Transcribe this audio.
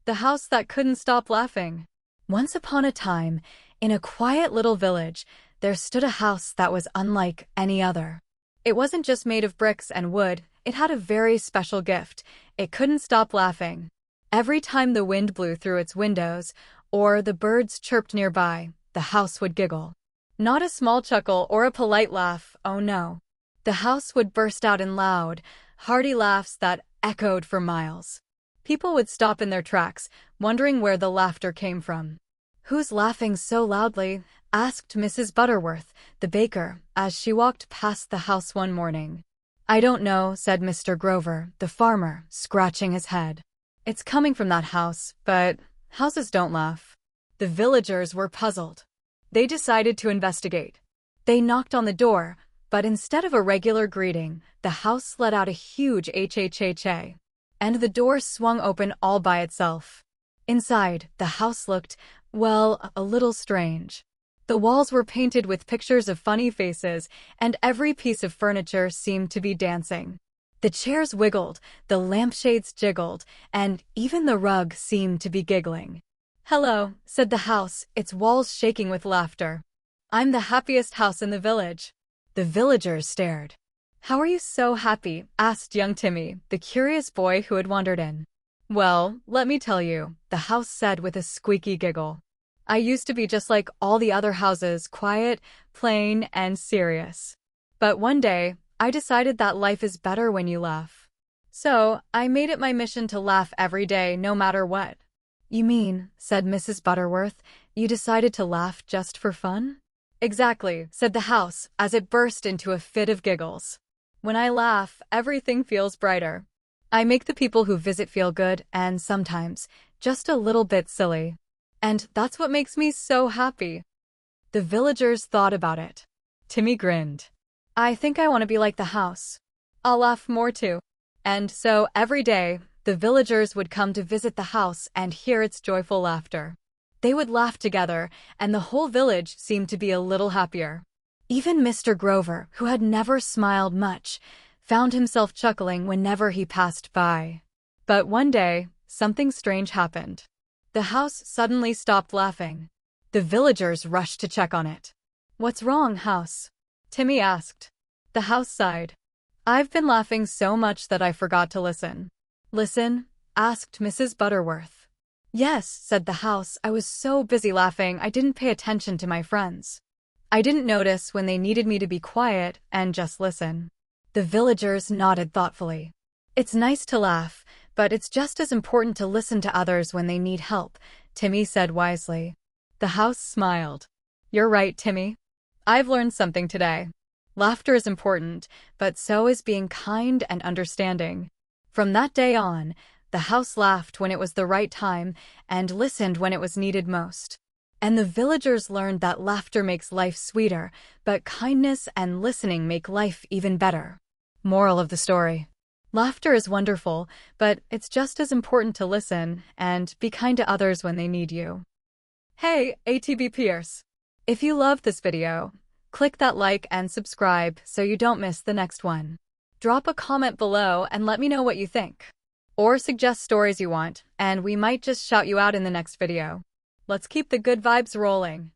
The house that couldn't stop laughing. Once upon a time, in a quiet little village, there stood a house that was unlike any other. It wasn't just made of bricks and wood, it had a very special gift. It couldn't stop laughing. Every time the wind blew through its windows, or the birds chirped nearby, the house would giggle. Not a small chuckle or a polite laugh, oh no. The house would burst out in loud, hearty laughs that echoed for miles. People would stop in their tracks, wondering where the laughter came from. "Who's laughing so loudly?" asked Mrs. Butterworth, the baker, as she walked past the house one morning. "I don't know," said Mr. Grover, the farmer, scratching his head. "It's coming from that house, but houses don't laugh." The villagers were puzzled. They decided to investigate. They knocked on the door, but instead of a regular greeting, the house let out a huge HHHA. And the door swung open all by itself. Inside, the house looked, well, a little strange. The walls were painted with pictures of funny faces, and every piece of furniture seemed to be dancing. The chairs wiggled, the lampshades jiggled, and even the rug seemed to be giggling. "Hello," said the house, its walls shaking with laughter. "I'm the happiest house in the village." The villagers stared. "How are you so happy?" asked young Timmy, the curious boy who had wandered in. "Well, let me tell you," the house said with a squeaky giggle. "I used to be just like all the other houses, quiet, plain, and serious. But one day, I decided that life is better when you laugh. So, I made it my mission to laugh every day, no matter what." "You mean," said Mrs. Butterworth, "you decided to laugh just for fun?" "Exactly," said the house, as it burst into a fit of giggles. "When I laugh, everything feels brighter. I make the people who visit feel good and sometimes just a little bit silly. And that's what makes me so happy." The villagers thought about it. Timmy grinned. "I think I want to be like the house. I'll laugh more too." And so every day, the villagers would come to visit the house and hear its joyful laughter. They would laugh together, and the whole village seemed to be a little happier. Even Mr. Grover, who had never smiled much, found himself chuckling whenever he passed by. But one day, something strange happened. The house suddenly stopped laughing. The villagers rushed to check on it. "What's wrong, house?" Timmy asked. The house sighed. "I've been laughing so much that I forgot to listen." "Listen?" asked Mrs. Butterworth. "Yes," said the house. "I was so busy laughing I didn't pay attention to my friends. I didn't notice when they needed me to be quiet and just listen." The villagers nodded thoughtfully. "It's nice to laugh, but it's just as important to listen to others when they need help," Timmy said wisely. The house smiled. "You're right, Timmy. I've learned something today. Laughter is important, but so is being kind and understanding." From that day on, the house laughed when it was the right time and listened when it was needed most. And the villagers learned that laughter makes life sweeter, but kindness and listening make life even better. Moral of the story: laughter is wonderful, but it's just as important to listen and be kind to others when they need you. Hey, ATB peers! If you loved this video, click that like and subscribe so you don't miss the next one. Drop a comment below and let me know what you think. Or suggest stories you want, and we might just shout you out in the next video. Let's keep the good vibes rolling.